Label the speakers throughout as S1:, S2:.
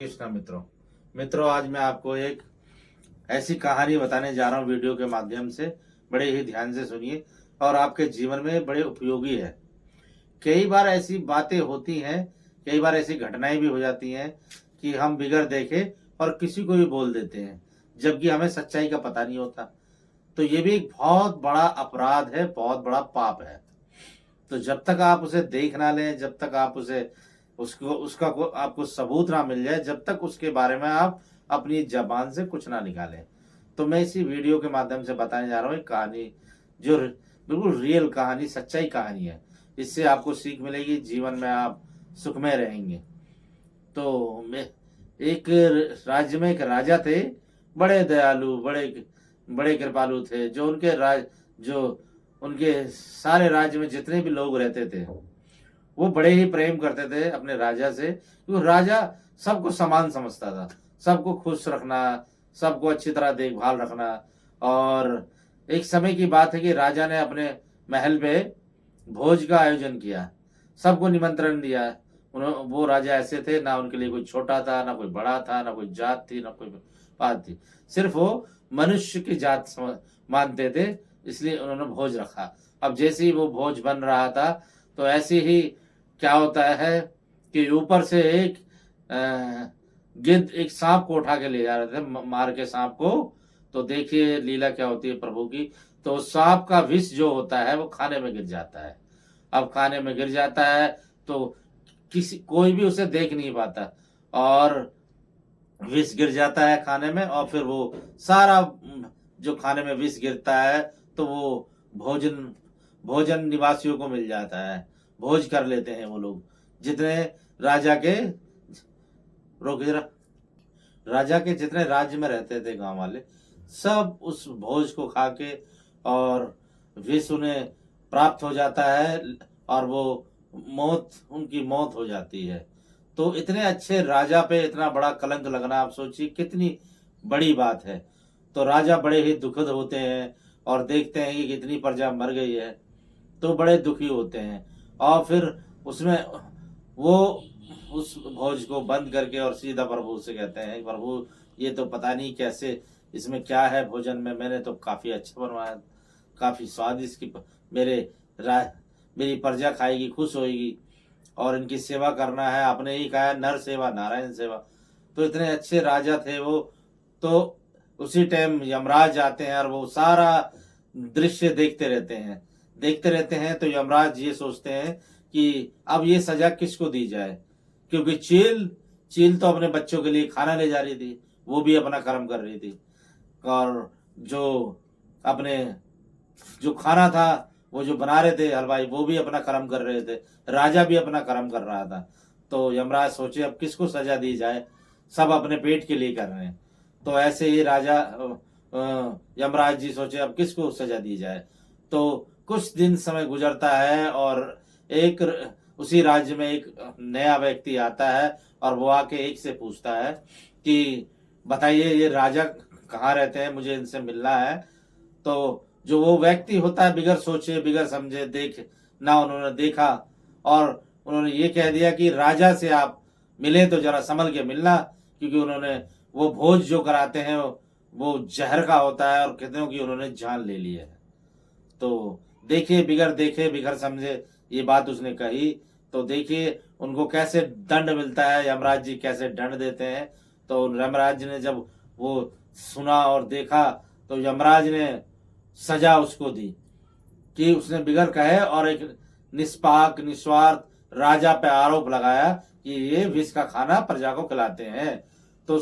S1: कृष्णा मित्रों आज मैं आपको एक ऐसी कहानी बताने जा रहा हूँ वीडियो के माध्यम से। बड़े ही ध्यान से सुनिए और आपके जीवन में बड़े उपयोगी है। कई बार ऐसी बातें होती हैं, कई बार ऐसी घटनाएं भी हो जाती हैं कि हम बिगड़ देखे और किसी को भी बोल देते हैं, जबकि हमें सच्चाई का पता नहीं होता। तो ये भी एक बहुत बड़ा अपराध है, बहुत बड़ा पाप है। तो जब तक आप उसे देख ना लें, जब तक आप उसे आपको सबूत ना मिल जाए, जब तक उसके बारे में आप अपनी जबान से कुछ ना निकालें। तो मैं इसी वीडियो के माध्यम से बताने जा रहा हूँ एक कहानी, जो बिल्कुल रियल कहानी, सच्चाई कहानी है। इससे आपको सीख मिलेगी, जीवन में आप सुखमय रहेंगे। तो मैं एक राज्य में एक राजा थे, बड़े दयालु, बड़े बड़े कृपालु थे। जो उनके सारे राज्य में जितने भी लोग रहते थे, वो बड़े ही प्रेम करते थे अपने राजा से, क्योंकि राजा सबको समान समझता था, सबको खुश रखना, सबको अच्छी तरह देखभाल रखना। और एक समय की बात है कि राजा ने अपने महल पे भोज का आयोजन किया, सबको निमंत्रण दिया। वो राजा ऐसे थे, ना उनके लिए कोई छोटा था, ना कोई बड़ा था, ना कोई जात थी, ना कोई बात थी। सिर्फ वो मनुष्य की जात मानते थे, इसलिए उन्होंने भोज रखा। अब जैसे ही वो भोज बन रहा था, तो ऐसे ही क्या होता है कि ऊपर से एक गिद्ध एक सांप को उठा के ले जा रहे थे, मार के सांप को। तो देखिए लीला क्या होती है प्रभु की। तो सांप का विष जो होता है वो खाने में गिर जाता है। अब खाने में गिर जाता है तो कोई भी उसे देख नहीं पाता, और विष गिर जाता है खाने में। और फिर वो सारा जो खाने में विष गिरता है, तो वो भोजन निवासियों को मिल जाता है, भोज कर लेते हैं वो लोग। जितने राजा के राजा के जितने राज्य में रहते थे गांव वाले, सब उस भोज को खा के, और विष उन्हें प्राप्त हो जाता है, और वो उनकी मौत हो जाती है। तो इतने अच्छे राजा पे इतना बड़ा कलंक लगना, आप सोचिए कितनी बड़ी बात है। तो राजा बड़े ही दुखद होते हैं और देखते हैं कि कितनी प्रजा मर गई है, तो बड़े दुखी होते हैं। और फिर उसमें वो उस भोज को बंद करके और सीधा प्रभु से कहते हैं, प्रभु ये तो पता नहीं कैसे, इसमें क्या है भोजन में, मैंने तो काफी अच्छा बनवाया, काफी स्वादिष्ट की मेरी प्रजा खाएगी, खुश होएगी, और इनकी सेवा करना है। आपने ही कहा है नर सेवा नारायण सेवा। तो इतने अच्छे राजा थे वो। तो उसी टाइम यमराज आते हैं और वो सारा दृश्य देखते रहते हैं। तो यमराज ये सोचते हैं कि अब ये सजा किसको दी जाए, क्योंकि चील तो अपने बच्चों के लिए खाना ले जा रही थी, वो भी अपना कर्म कर रही थी, और जो खाना था वो जो बना रहे थे हलवाई, वो भी अपना कर्म कर रहे थे, राजा भी अपना कर्म कर रहा था। तो यमराज सोचे अब किसको सजा दी जाए, सब अपने पेट के लिए कर रहे हैं। तो ऐसे ही यमराज जी सोचे अब किसको सजा दी जाए। तो कुछ दिन समय गुजरता है और उसी राज्य में एक नया व्यक्ति आता है, और वो आके एक से पूछता है कि बताइए ये राजा कहाँ रहते हैं, मुझे इनसे मिलना है। तो जो वो व्यक्ति होता है, बिगर सोचे बिगर समझे उन्होंने देखा, और उन्होंने ये कह दिया कि राजा से आप मिले तो जरा संभल के मिलना, क्योंकि उन्होंने वो भोज जो कराते हैं वो जहर का होता है, और कितनों की उन्होंने जान ले ली है। तो देखिए बिगर देखे बिगर समझे ये बात उसने कही। तो देखिए उनको कैसे दंड मिलता है, यमराज जी कैसे दंड देते हैं। तो यमराज ने जब वो सुना और देखा, तो यमराज ने सजा उसको दी कि उसने बिगर कहे और एक निष्पाक निस्वार्थ राजा पे आरोप लगाया कि ये विष का खाना प्रजा को खिलाते हैं। तो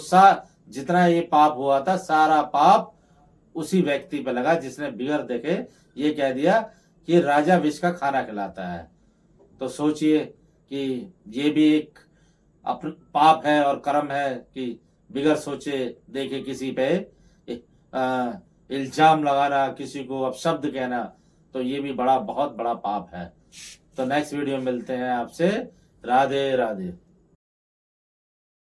S1: जितना ये पाप हुआ था, सारा पाप उसी व्यक्ति पे लगा जिसने बिगर देखे ये कह दिया कि राजा विष का खाना खिलाता है। तो सोचिए कि ये भी एक पाप है और कर्म है कि बिगर सोचे देखे किसी पे इल्जाम लगाना, किसी को अपशब्द कहना। तो ये भी बहुत बड़ा पाप है। तो नेक्स्ट वीडियो में मिलते हैं आपसे। राधे राधे।